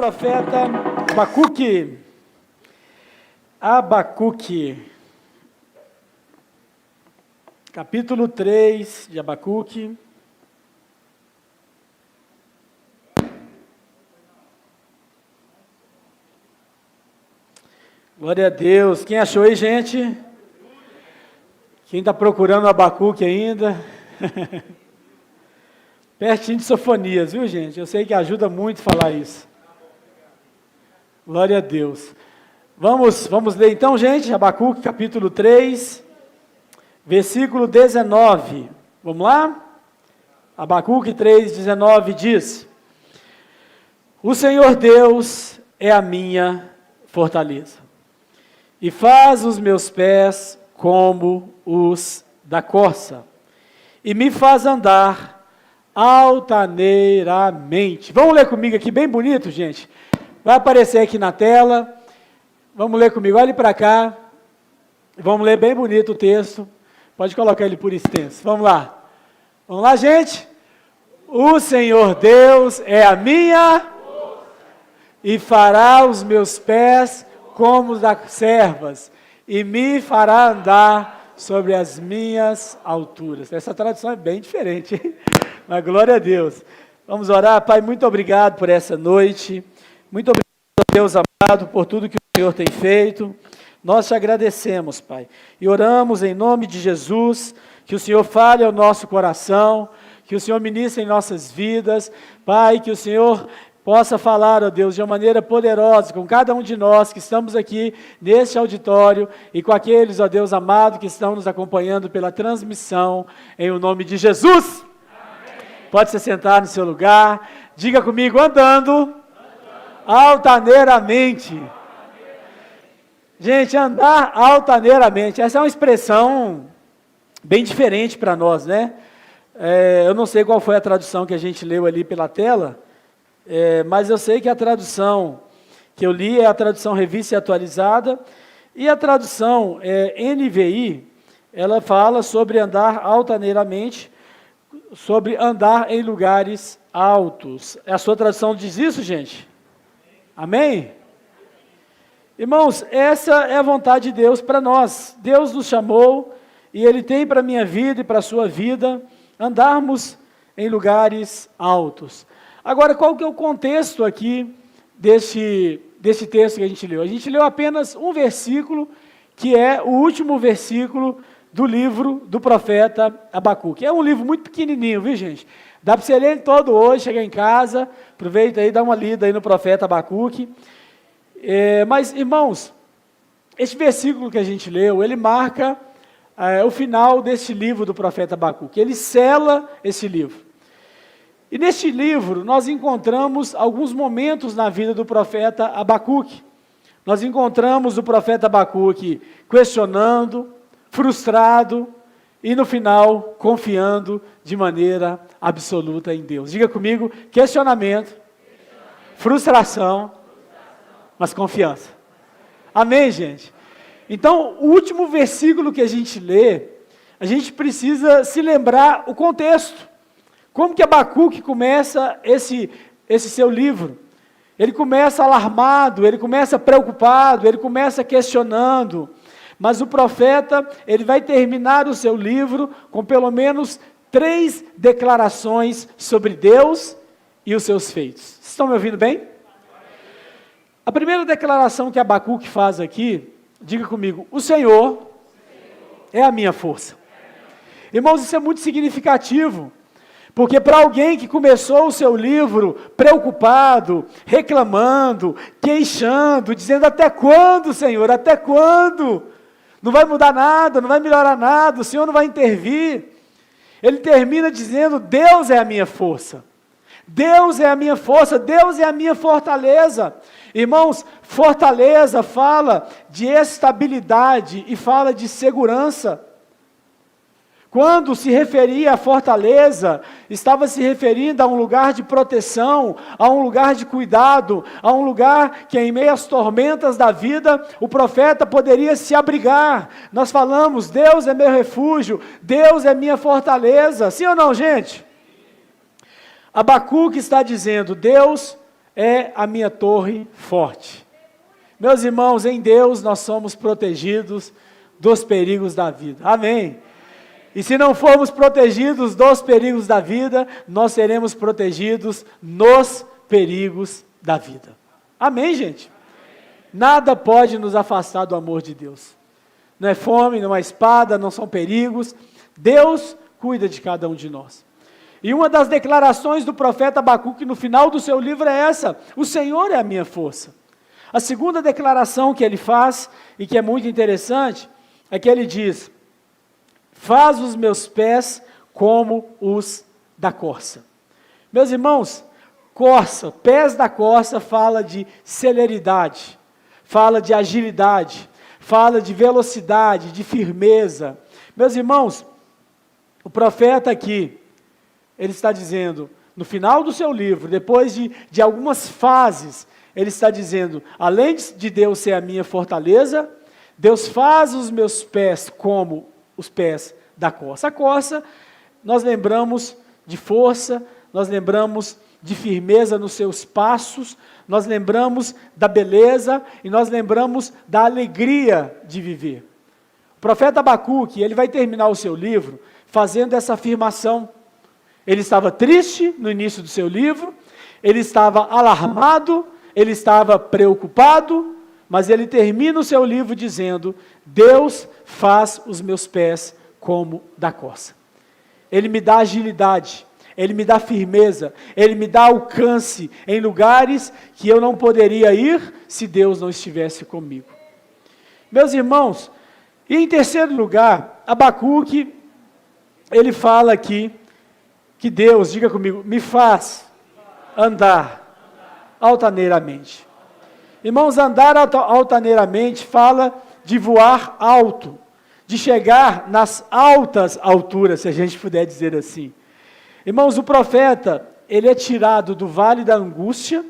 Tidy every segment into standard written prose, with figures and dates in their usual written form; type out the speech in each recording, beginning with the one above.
profeta Abacuque. Abacuque. Capítulo 3 de Abacuque. Glória a Deus. Quem achou aí, gente? Quem está procurando Abacuque ainda? Pertinho de Sofonias, viu, gente? Eu sei que ajuda muito falar isso. Glória a Deus. Vamos ler então, gente, Abacuque, capítulo 3, versículo 19. Vamos lá? Abacuque 3, 19 diz: O Senhor Deus é a minha fortaleza, e faz os meus pés como os da corça, e me faz andar altaneiramente. Vamos ler comigo aqui, bem bonito, gente. Vai aparecer aqui na tela. Vamos ler comigo, olhe para cá. Vamos ler bem bonito o texto. Pode colocar ele por extenso. Vamos lá. Vamos lá, gente. O Senhor Deus é a minha e fará os meus pés como os das servas, e me fará andar sobre as minhas alturas. Essa tradução é bem diferente, hein? Mas glória a Deus. Vamos orar. Pai, muito obrigado por essa noite. Muito obrigado, Deus amado, por tudo que o Senhor tem feito. Nós te agradecemos, Pai. E oramos em nome de Jesus, que o Senhor fale ao nosso coração, que o Senhor ministre em nossas vidas. Pai, que o Senhor possa falar, ó Deus, de uma maneira poderosa com cada um de nós que estamos aqui neste auditório e com aqueles, ó Deus amado, que estão nos acompanhando pela transmissão, em o nome de Jesus. Pode se sentar no seu lugar. Diga comigo, andando altaneiramente. Gente, andar altaneiramente, essa é uma expressão bem diferente para nós, né? Eu não sei qual foi a tradução que a gente leu ali pela tela, mas eu sei que a tradução que eu li é a tradução Revista e Atualizada, e a tradução NVI, ela fala sobre andar altaneiramente, sobre andar em lugares altos. A sua tradução diz isso, gente? Amém? Irmãos, essa é a vontade de Deus para nós. Deus nos chamou e Ele tem para a minha vida e para a sua vida andarmos em lugares altos. Agora, qual que é o contexto aqui desse texto que a gente leu? A gente leu apenas um versículo, que é o último versículo do livro do profeta Abacuque. É um livro muito pequenininho, viu, gente? Dá para você ler ele todo hoje, chegar em casa, aproveita aí, dá uma lida aí no profeta Abacuque. Mas, irmãos, esse versículo que a gente leu, ele marca o final desse livro do profeta Abacuque. Ele sela esse livro. E neste livro, nós encontramos alguns momentos na vida do profeta Abacuque. Nós encontramos o profeta Abacuque questionando, frustrado e, no final, confiando de maneira absoluta em Deus. Diga comigo, questionamento, frustração, mas confiança. Amém, gente? Então, o último versículo que a gente lê, a gente precisa se lembrar o contexto. Como que Abacuque começa esse seu livro? Ele começa alarmado, ele começa preocupado, ele começa questionando. Mas o profeta, ele vai terminar o seu livro com pelo menos 3 declarações sobre Deus e os seus feitos. Vocês estão me ouvindo bem? A primeira declaração que Abacuque faz aqui, diga comigo, o Senhor é a minha força. Irmãos, isso é muito significativo, porque para alguém que começou o seu livro preocupado, reclamando, queixando, dizendo até quando, Senhor, até quando? Não vai mudar nada, não vai melhorar nada, o Senhor não vai intervir. Ele termina dizendo, Deus é a minha força. Deus é a minha força, Deus é a minha fortaleza. Irmãos, fortaleza fala de estabilidade e fala de segurança. Quando se referia à fortaleza, estava se referindo a um lugar de proteção, a um lugar de cuidado, a um lugar que em meio às tormentas da vida, o profeta poderia se abrigar. Nós falamos, Deus é meu refúgio, Deus é minha fortaleza. Sim ou não, gente? Abacuque está dizendo, Deus é a minha torre forte. Meus irmãos, em Deus nós somos protegidos dos perigos da vida. Amém? E se não formos protegidos dos perigos da vida, nós seremos protegidos nos perigos da vida. Amém, gente? Nada pode nos afastar do amor de Deus. Não é fome, não é espada, não são perigos. Deus cuida de cada um de nós. E uma das declarações do profeta Abacuque no final do seu livro é essa: o Senhor é a minha força. A segunda declaração que ele faz, e que é muito interessante, é que ele diz: faz os meus pés como os da corça. Meus irmãos, corça, pés da corça fala de celeridade, fala de agilidade, fala de velocidade, de firmeza. Meus irmãos, o profeta aqui, ele está dizendo, no final do seu livro, depois de algumas fases, ele está dizendo, além de Deus ser a minha fortaleza, Deus faz os meus pés como os pés da corça. A corça, nós lembramos de força, nós lembramos de firmeza nos seus passos, nós lembramos da beleza e nós lembramos da alegria de viver. O profeta Abacuque, ele vai terminar o seu livro fazendo essa afirmação. Ele estava triste no início do seu livro, ele estava alarmado, ele estava preocupado, mas ele termina o seu livro dizendo: Deus faz os meus pés como da corça. Ele me dá agilidade, Ele me dá firmeza, Ele me dá alcance em lugares que eu não poderia ir se Deus não estivesse comigo. Meus irmãos, e em terceiro lugar, Abacuque, ele fala aqui que Deus, diga comigo, me faz andar altaneiramente. Irmãos, andar altaneiramente fala de voar alto, de chegar nas altas alturas, se a gente puder dizer assim. Irmãos, o profeta, ele é tirado do vale da angústia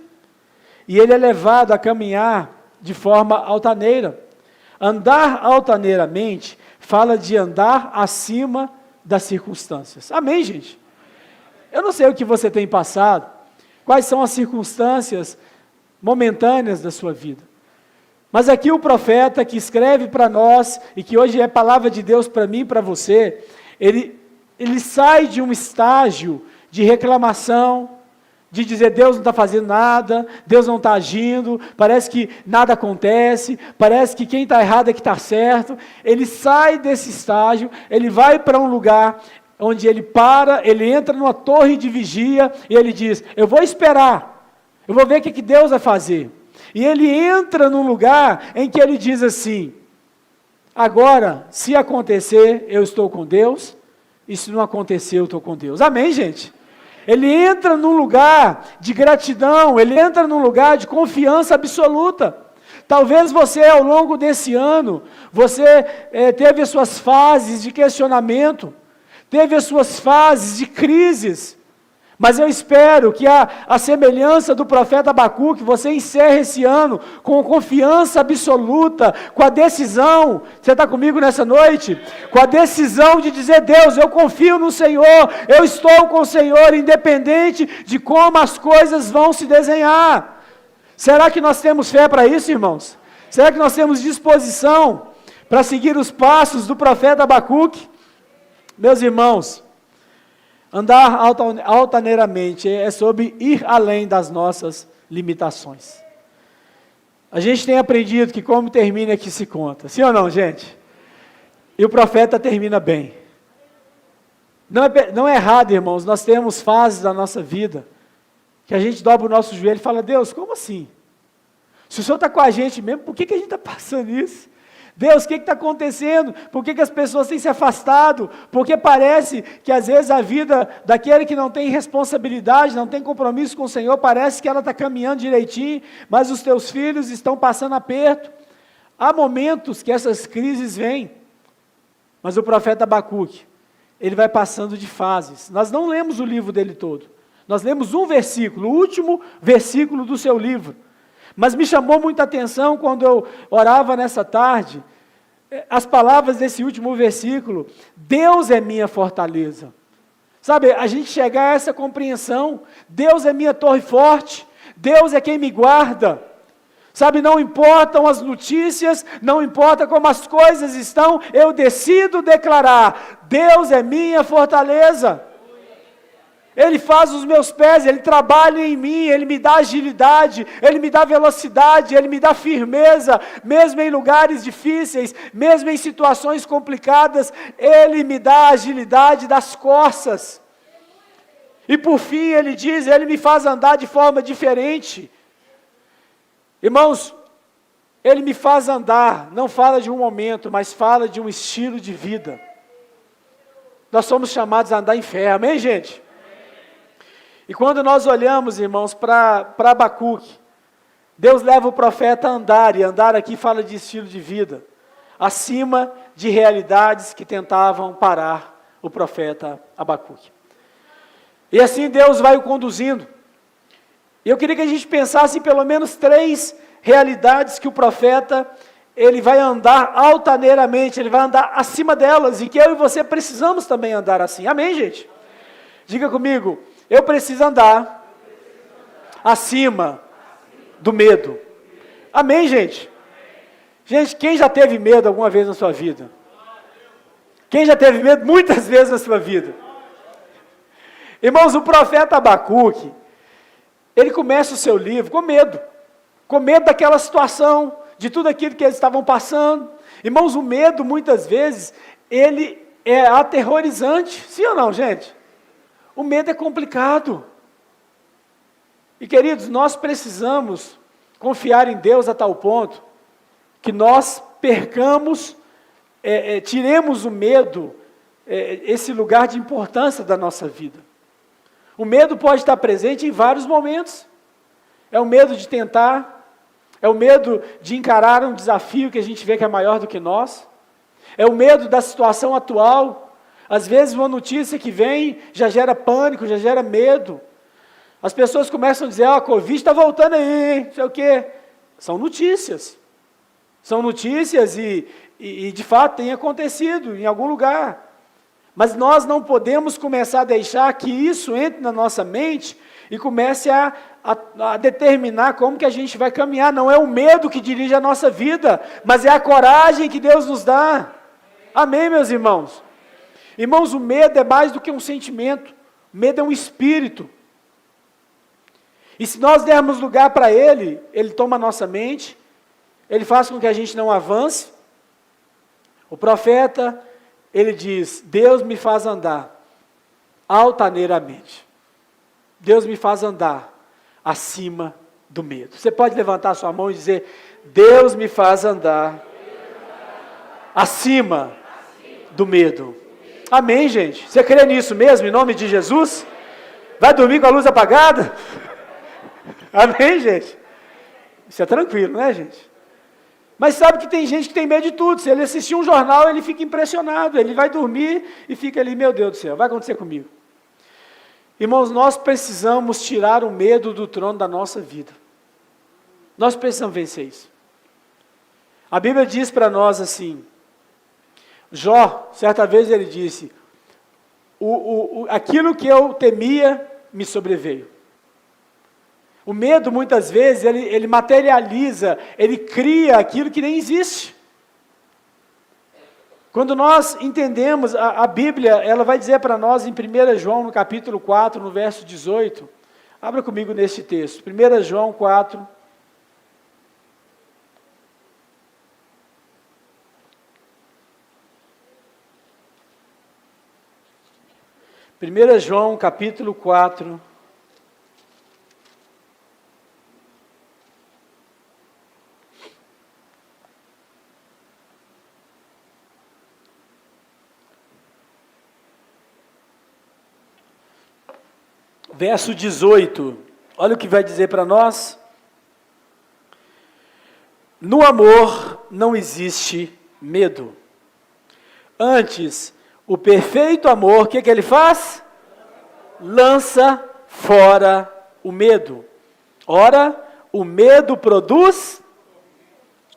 e ele é levado a caminhar de forma altaneira. Andar altaneiramente fala de andar acima das circunstâncias. Amém, gente? Eu não sei o que você tem passado, quais são as circunstâncias momentâneas da sua vida. Mas aqui o profeta que escreve para nós, e que hoje é palavra de Deus para mim e para você, ele sai de um estágio de reclamação, de dizer Deus não está fazendo nada, Deus não está agindo, parece que nada acontece, parece que quem está errado é que está certo. Ele sai desse estágio, ele vai para um lugar onde ele para, ele entra numa torre de vigia e ele diz, eu vou esperar, eu vou ver o que Deus vai fazer. E ele entra num lugar em que ele diz assim, agora, se acontecer, eu estou com Deus, e se não acontecer, eu estou com Deus. Amém, gente? Ele entra num lugar de gratidão, ele entra num lugar de confiança absoluta. Talvez você, ao longo desse ano, você teve as suas fases de questionamento, teve as suas fases de crises, mas eu espero que a semelhança do profeta Abacuque, você encerre esse ano com confiança absoluta, com a decisão, você está comigo nessa noite? Com a decisão de dizer, Deus, eu confio no Senhor, eu estou com o Senhor, independente de como as coisas vão se desenhar. Será que nós temos fé para isso, irmãos? Será que nós temos disposição para seguir os passos do profeta Abacuque? Meus irmãos, andar altaneiramente é sobre ir além das nossas limitações. A gente tem aprendido que como termina é que se conta. Sim ou não, gente? E o profeta termina bem. Não é errado, irmãos, nós temos fases da nossa vida que a gente dobra o nosso joelho e fala, Deus, como assim? Se o Senhor está com a gente mesmo, por que a gente está passando isso? Deus, o que está acontecendo? Por que as pessoas têm se afastado? Porque parece que às vezes a vida daquele que não tem responsabilidade, não tem compromisso com o Senhor, parece que ela está caminhando direitinho, mas os teus filhos estão passando aperto. Há momentos que essas crises vêm, mas o profeta Abacuque, ele vai passando de fases. Nós não lemos o livro dele todo, nós lemos um versículo, o último versículo do seu livro. Mas me chamou muita atenção quando eu orava nessa tarde, as palavras desse último versículo, Deus é minha fortaleza. Sabe, a gente chegar a essa compreensão, Deus é minha torre forte, Deus é quem me guarda. Sabe, não importam as notícias, não importa como as coisas estão, eu decido declarar: Deus é minha fortaleza. Ele faz os meus pés, Ele trabalha em mim, Ele me dá agilidade, Ele me dá velocidade, Ele me dá firmeza, mesmo em lugares difíceis, mesmo em situações complicadas, Ele me dá agilidade das costas. E por fim Ele diz, Ele me faz andar de forma diferente. Irmãos, Ele me faz andar, não fala de um momento, mas fala de um estilo de vida. Nós somos chamados a andar em fé, amém, gente? E quando nós olhamos, irmãos, para Abacuque, Deus leva o profeta a andar, e andar aqui fala de estilo de vida, acima de realidades que tentavam parar o profeta Abacuque. E assim Deus vai o conduzindo. E eu queria que a gente pensasse em pelo menos 3 realidades que o profeta, ele vai andar altaneiramente, ele vai andar acima delas, e que eu e você precisamos também andar assim, amém, gente? Diga comigo: eu preciso andar acima do medo. Amém, gente? Gente, quem já teve medo alguma vez na sua vida? Quem já teve medo muitas vezes na sua vida? Irmãos, o profeta Abacuque, ele começa o seu livro com medo daquela situação, de tudo aquilo que eles estavam passando. Irmãos, o medo muitas vezes, ele é aterrorizante, sim ou não, gente? O medo é complicado. E queridos, nós precisamos confiar em Deus a tal ponto que nós percamos, tiremos o medo, esse lugar de importância da nossa vida. O medo pode estar presente em vários momentos. É o medo de tentar, é o medo de encarar um desafio que a gente vê que é maior do que nós, é o medo da situação atual. Às vezes uma notícia que vem já gera pânico, já gera medo. As pessoas começam a dizer: a Covid está voltando aí, hein? Não sei o quê. São notícias. São notícias e de fato tem acontecido em algum lugar. Mas nós não podemos começar a deixar que isso entre na nossa mente e comece a determinar como que a gente vai caminhar. Não é o medo que dirige a nossa vida, mas é a coragem que Deus nos dá. Amém, meus irmãos? Irmãos, o medo é mais do que um sentimento. O medo é um espírito. E se nós dermos lugar para ele, ele toma a nossa mente, ele faz com que a gente não avance. O profeta, ele diz: Deus me faz andar altaneiramente. Deus me faz andar acima do medo. Você pode levantar sua mão e dizer: Deus me faz andar acima do medo. Amém, gente? Você crê nisso mesmo, em nome de Jesus? Vai dormir com a luz apagada? Amém, gente? Isso é tranquilo, não é, gente? Mas sabe que tem gente que tem medo de tudo. Se ele assistir um jornal, ele fica impressionado. Ele vai dormir e fica ali: meu Deus do céu, vai acontecer comigo. Irmãos, nós precisamos tirar o medo do trono da nossa vida. Nós precisamos vencer isso. A Bíblia diz para nós assim, Jó, certa vez ele disse: aquilo que eu temia me sobreveio. O medo, muitas vezes, ele materializa, ele cria aquilo que nem existe. Quando nós entendemos, a Bíblia, ela vai dizer para nós em 1 João, no capítulo 4, no verso 18, abra comigo neste texto, 1 João 4, João, capítulo 4, verso 18, olha o que vai dizer para nós: no amor não existe medo, antes, o perfeito amor, o que ele faz? Lança fora o medo. Ora, o medo produz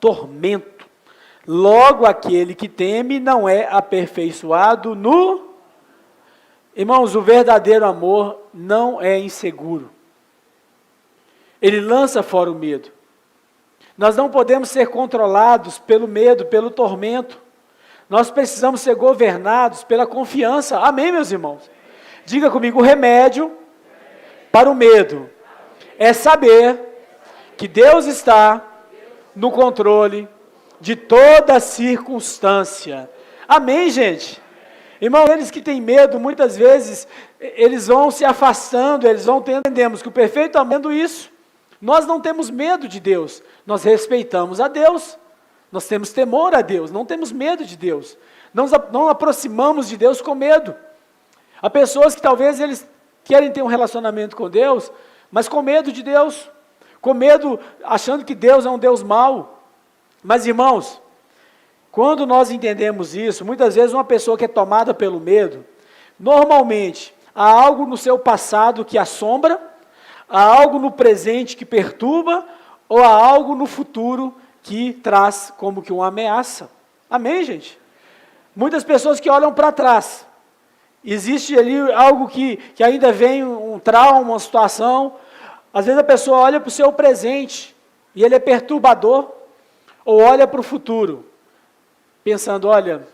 tormento. Logo, aquele que teme não é aperfeiçoado no... Irmãos, o verdadeiro amor não é inseguro. Ele lança fora o medo. Nós não podemos ser controlados pelo medo, pelo tormento. Nós precisamos ser governados pela confiança. Amém, meus irmãos? Diga comigo, o remédio para o medo é saber que Deus está no controle de toda circunstância. Amém, gente? Irmão, eles que têm medo, muitas vezes, eles vão se afastando, eles vão entendemos que o perfeito amando isso. Nós não temos medo de Deus, nós respeitamos a Deus, nós temos temor a Deus, não temos medo de Deus, não aproximamos de Deus com medo. Há pessoas que talvez eles querem ter um relacionamento com Deus, mas com medo de Deus, com medo, achando que Deus é um Deus mau. Mas irmãos, quando nós entendemos isso, muitas vezes uma pessoa que é tomada pelo medo, normalmente há algo no seu passado que assombra, há algo no presente que perturba, ou há algo no futuro que traz como que uma ameaça. Amém, gente? Muitas pessoas que olham para trás, existe ali algo que ainda vem um trauma, uma situação. Às vezes a pessoa olha para o seu presente e ele é perturbador, ou olha para o futuro, pensando, olha,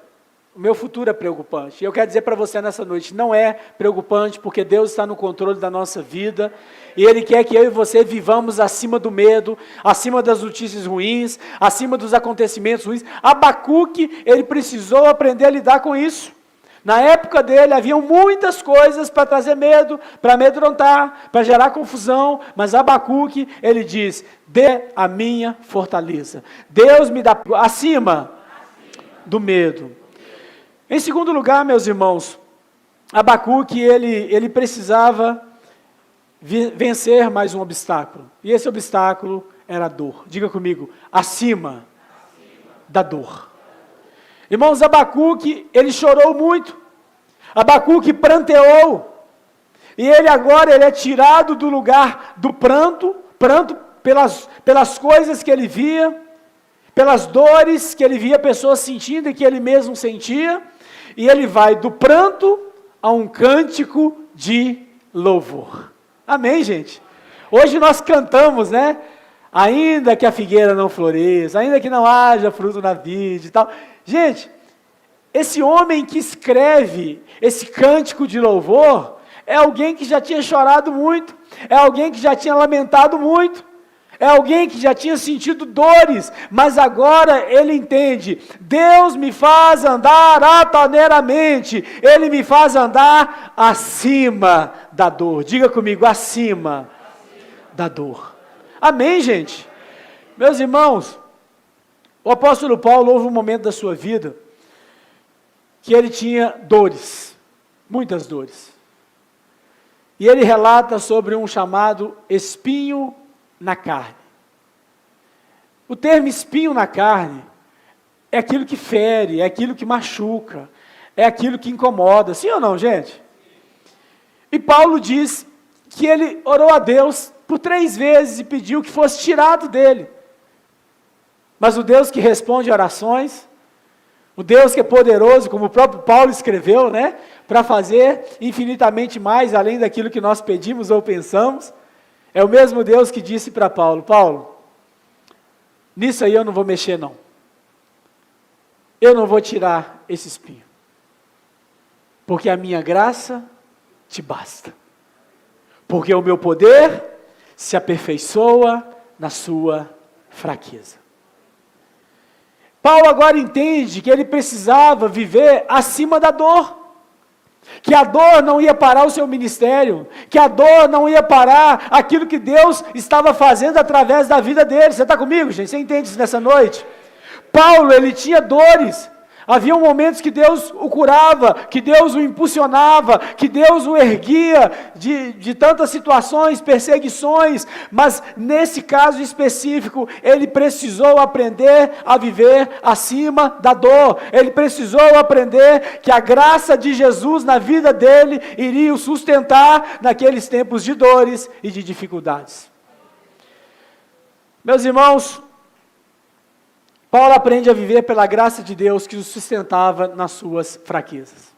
o meu futuro é preocupante. E eu quero dizer para você nessa noite, não é preocupante, porque Deus está no controle da nossa vida, e Ele quer que eu e você vivamos acima do medo, acima das notícias ruins, acima dos acontecimentos ruins. Abacuque, ele precisou aprender a lidar com isso. Na época dele, haviam muitas coisas para trazer medo, para amedrontar, para gerar confusão, mas Abacuque, ele diz, dê a minha fortaleza. Deus me dá acima do medo. Em segundo lugar, meus irmãos, Abacuque, ele precisava vencer mais um obstáculo. E esse obstáculo era a dor. Diga comigo, acima da dor. Irmãos, Abacuque, ele chorou muito. Abacuque pranteou. E ele agora, ele é tirado do lugar do pranto pelas coisas que ele via, pelas dores que ele via pessoas sentindo e que ele mesmo sentia. E ele vai do pranto a um cântico de louvor. Amém, gente? Hoje nós cantamos, né? Ainda que a figueira não floresça, ainda que não haja fruto na vide e tal. Gente, esse homem que escreve esse cântico de louvor é alguém que já tinha chorado muito, é alguém que já tinha lamentado muito, é alguém que já tinha sentido dores, mas agora ele entende, Deus me faz andar altaneiramente, Ele me faz andar acima da dor. Diga comigo, acima da dor. Amém, gente? Meus irmãos, o apóstolo Paulo houve um momento da sua vida que ele tinha dores, muitas dores. E ele relata sobre um chamado espinho na carne. O termo espinho na carne é aquilo que fere, é aquilo que machuca, é aquilo que incomoda. Sim ou não, gente? E Paulo diz que ele orou a Deus por 3 vezes e pediu que fosse tirado dele. Mas o Deus que responde orações, o Deus que é poderoso, como o próprio Paulo escreveu, né, para fazer infinitamente mais além daquilo que nós pedimos ou pensamos, é o mesmo Deus que disse para Paulo, Paulo, nisso aí eu não vou mexer não. Eu não vou tirar esse espinho. Porque a minha graça te basta. Porque o meu poder se aperfeiçoa na sua fraqueza. Paulo agora entende que ele precisava viver acima da dor. Que a dor não ia parar o seu ministério, que a dor não ia parar aquilo que Deus estava fazendo através da vida dele. Você está comigo, gente? Você entende isso nessa noite? Paulo, ele tinha dores. Havia momentos que Deus o curava, que Deus o impulsionava, que Deus o erguia de tantas situações, perseguições, mas nesse caso específico, ele precisou aprender a viver acima da dor, ele precisou aprender que a graça de Jesus na vida dele iria o sustentar naqueles tempos de dores e de dificuldades. Meus irmãos, Paulo aprende a viver pela graça de Deus que o sustentava nas suas fraquezas.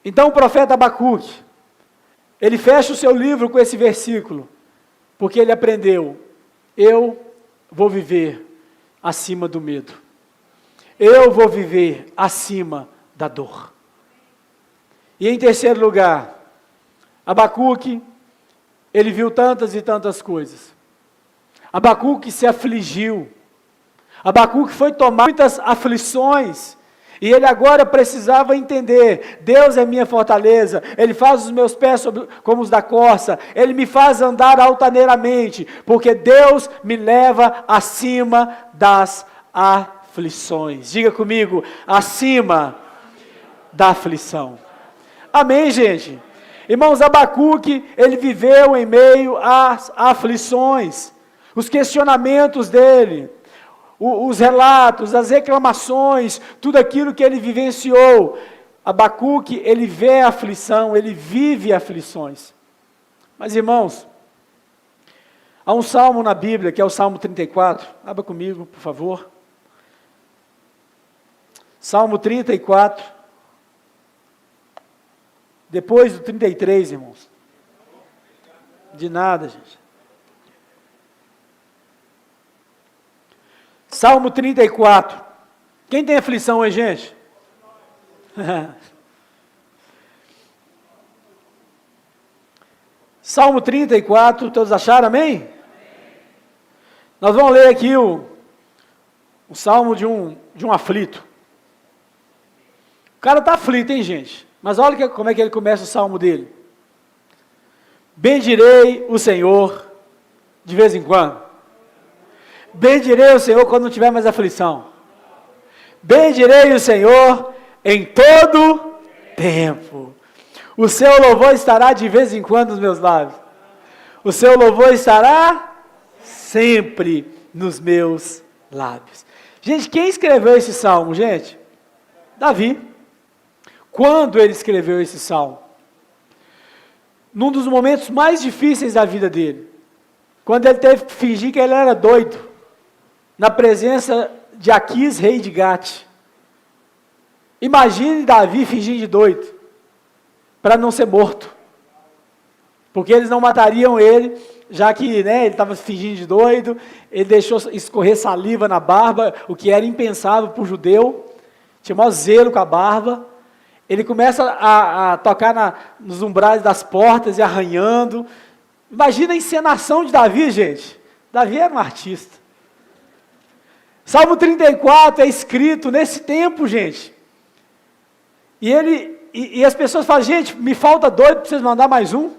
Então o profeta Abacuque, ele fecha o seu livro com esse versículo. Porque ele aprendeu, eu vou viver acima do medo. Eu vou viver acima da dor. E em terceiro lugar, Abacuque, ele viu tantas e tantas coisas. Abacuque se afligiu. Abacuque foi tomar muitas aflições. E ele agora precisava entender, Deus é minha fortaleza, Ele faz os meus pés como os da corça, Ele me faz andar altaneiramente, porque Deus me leva acima das aflições. Diga comigo, acima da aflição. Amém, gente? Irmãos, Abacuque, ele viveu em meio às aflições, os questionamentos dele, os relatos, as reclamações, tudo aquilo que ele vivenciou. Abacuque, ele vê a aflição, ele vive aflições. Mas, irmãos, há um salmo na Bíblia, que é o Salmo 34, abra comigo, por favor. Salmo 34, depois do 33, irmãos. De nada, gente. Salmo 34. Quem tem aflição aí, gente? Salmo 34, todos acharam, amém? Nós vamos ler aqui o salmo de um aflito. O cara está aflito, hein, gente? Mas olha como é que ele começa o salmo dele. Bendirei o Senhor de vez em quando. Bendirei o Senhor quando não tiver mais aflição. Bendirei o Senhor em todo tempo. O seu louvor estará de vez em quando nos meus lábios. O seu louvor estará sempre nos meus lábios. Gente, quem escreveu esse salmo, gente? Davi. Quando ele escreveu esse salmo? Num dos momentos mais difíceis da vida dele. Quando ele teve que fingir que ele era doido. Na presença de Aquis, rei de Gate. Imagine Davi fingindo de doido, para não ser morto. Porque eles não matariam ele, já que ele estava fingindo de doido, ele deixou escorrer saliva na barba, o que era impensável para o judeu, tinha maior zelo com a barba. Ele começa a tocar nos umbrais das portas e arranhando. Imagina a encenação de Davi, gente. Davi era um artista. Salmo 34 é escrito nesse tempo, gente. E as pessoas falam, gente, me falta doido para vocês mandar mais um.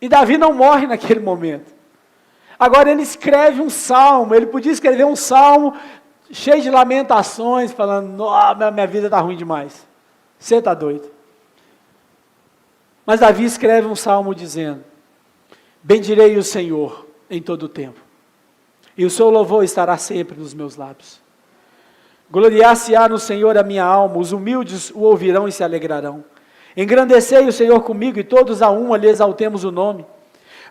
E Davi não morre naquele momento. Agora ele escreve um salmo, ele podia escrever um salmo cheio de lamentações, falando, minha vida está ruim demais. Você está doido. Mas Davi escreve um salmo dizendo, bendirei o Senhor em todo o tempo. E o seu louvor estará sempre nos meus lábios. Gloriar-se-á no Senhor a minha alma, os humildes o ouvirão e se alegrarão. Engrandecei o Senhor comigo, e todos a uma lhe exaltemos o nome.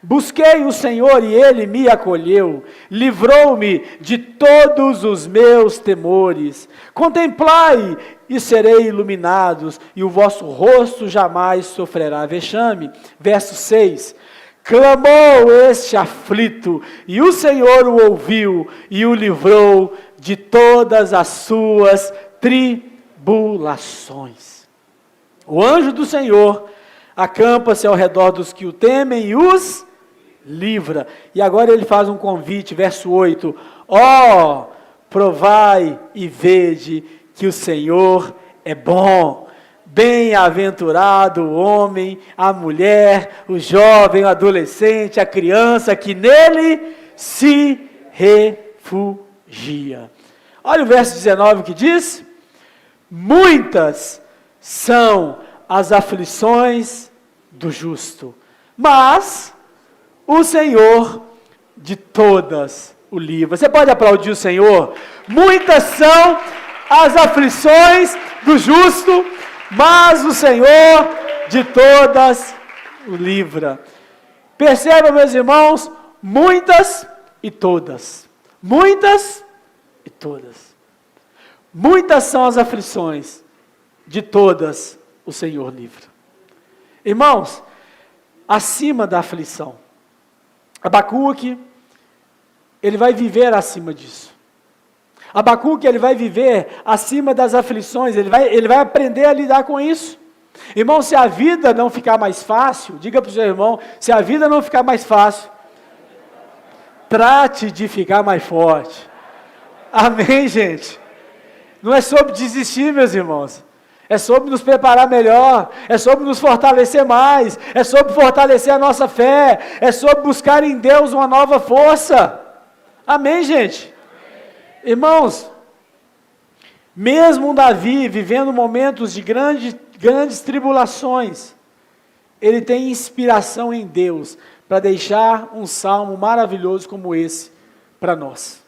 Busquei o Senhor, e Ele me acolheu, livrou-me de todos os meus temores. Contemplai, e serei iluminados, e o vosso rosto jamais sofrerá vexame. Verso 6. Clamou este aflito, e o Senhor o ouviu, e o livrou de todas as suas tribulações. O anjo do Senhor acampa-se ao redor dos que o temem e os livra. E agora ele faz um convite, verso 8. Provai e vede que o Senhor é bom. Bem-aventurado o homem, a mulher, o jovem, o adolescente, a criança que nele se refugia. Olha o verso 19 que diz: muitas são as aflições do justo, mas o Senhor de todas o livra. Você pode aplaudir o Senhor? Muitas são as aflições do justo, mas o Senhor de todas o livra. Perceba, meus irmãos, muitas e todas. Muitas e todas. Muitas são as aflições, de todas o Senhor livra. Irmãos, acima da aflição, Abacuque, ele vai viver acima disso. Abacuque, ele vai viver acima das aflições, ele vai aprender a lidar com isso. Irmão, se a vida não ficar mais fácil, diga para o seu irmão, se a vida não ficar mais fácil, trate de ficar mais forte. Amém, gente? Não é sobre desistir, meus irmãos. É sobre nos preparar melhor, é sobre nos fortalecer mais, é sobre fortalecer a nossa fé, é sobre buscar em Deus uma nova força. Amém, gente? Irmãos, mesmo Davi vivendo momentos de grandes tribulações, ele tem inspiração em Deus para deixar um salmo maravilhoso como esse para nós.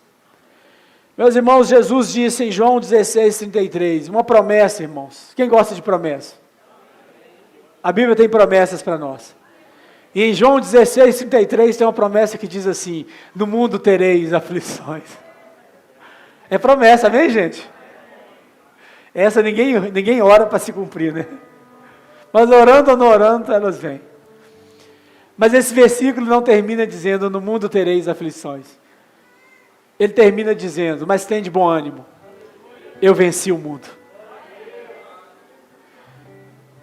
Meus irmãos, Jesus disse em João 16:33, uma promessa, irmãos. Quem gosta de promessa? A Bíblia tem promessas para nós. E em João 16:33 tem uma promessa que diz assim: no mundo tereis aflições. É promessa, amém, gente? Essa ninguém ora para se cumprir, né? Mas orando ou não orando, elas vêm. Mas esse versículo não termina dizendo, no mundo tereis aflições. Ele termina dizendo, mas tem de bom ânimo, eu venci o mundo.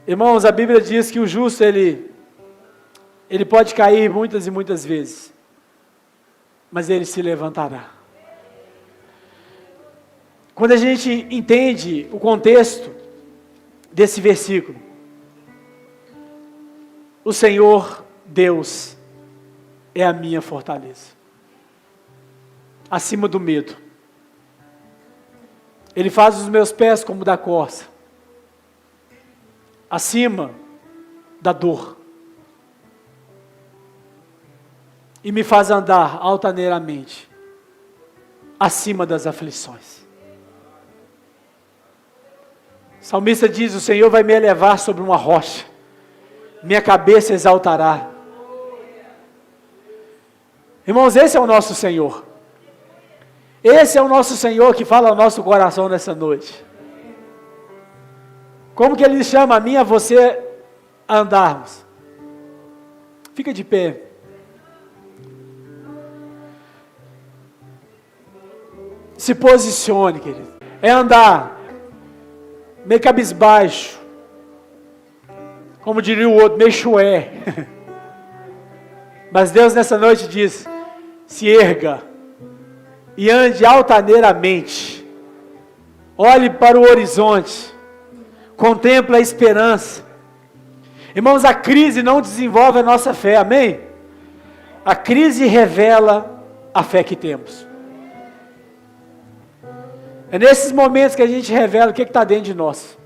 Irmãos, a Bíblia diz que o justo, ele pode cair muitas e muitas vezes, mas ele se levantará. Quando a gente entende o contexto desse versículo, o Senhor, Deus, é a minha fortaleza. Acima do medo. Ele faz os meus pés como da corça. Acima da dor. E me faz andar altaneiramente. Acima das aflições. O salmista diz, o Senhor vai me elevar sobre uma rocha. Minha cabeça exaltará. Irmãos, esse é o nosso Senhor. Esse é o nosso Senhor que fala ao nosso coração nessa noite. Como que Ele chama a mim e a você a andarmos? Fica de pé. Se posicione, querido. É andar meio cabisbaixo. Como diria o outro, meio chué. Mas Deus nessa noite diz, se erga. E ande altaneiramente, olhe para o horizonte, contemple a esperança. Irmãos, a crise não desenvolve a nossa fé, amém? A crise revela a fé que temos. É nesses momentos que a gente revela o que está dentro de nós.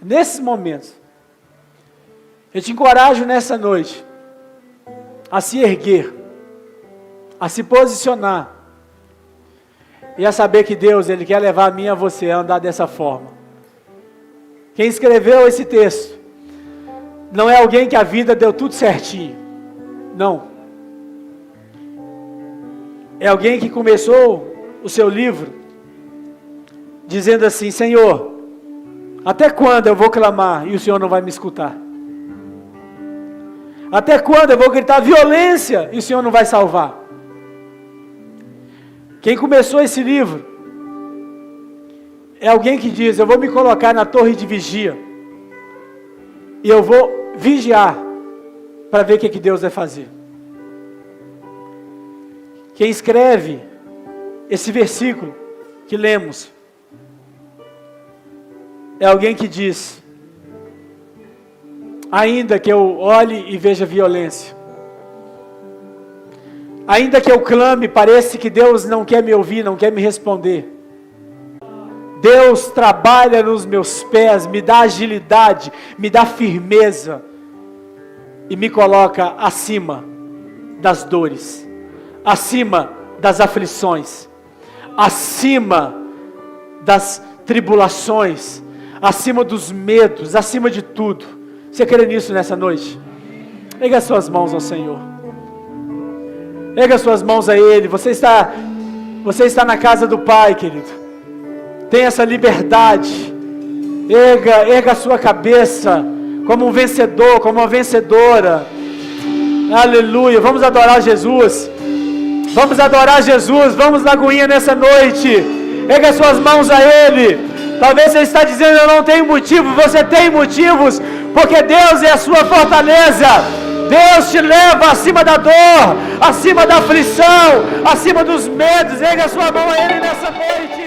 Nesses momentos. Eu te encorajo nessa noite a se erguer, a se posicionar e a saber que Deus, Ele quer levar a mim e a você a andar dessa forma. Quem escreveu esse texto não é alguém que a vida deu tudo certinho, não. É alguém que começou o seu livro dizendo assim, Senhor, até quando eu vou clamar e o Senhor não vai me escutar? Até quando eu vou gritar violência e o Senhor não vai salvar? Quem começou esse livro é alguém que diz, eu vou me colocar na torre de vigia e eu vou vigiar para ver o que Deus vai fazer. Quem escreve esse versículo que lemos é alguém que diz, ainda que eu olhe e veja violência, ainda que eu clame, parece que Deus não quer me ouvir, não quer me responder. Deus trabalha nos meus pés, me dá agilidade, me dá firmeza e me coloca acima das dores, acima das aflições, acima das tribulações, acima dos medos, acima de tudo. Você crê nisso nessa noite? Erga suas mãos ao Senhor. Erga suas mãos a Ele. Você está na casa do Pai, querido. Tenha essa liberdade. Erga a sua cabeça como um vencedor, como uma vencedora. Aleluia. Vamos adorar Jesus. Vamos adorar Jesus. Vamos, Lagoinha, nessa noite. Erga suas mãos a Ele. Talvez você está dizendo: eu não tenho motivo. Você tem motivos, porque Deus é a sua fortaleza. Deus te leva acima da dor, acima da aflição, acima dos medos. Erga sua mão a Ele nessa noite.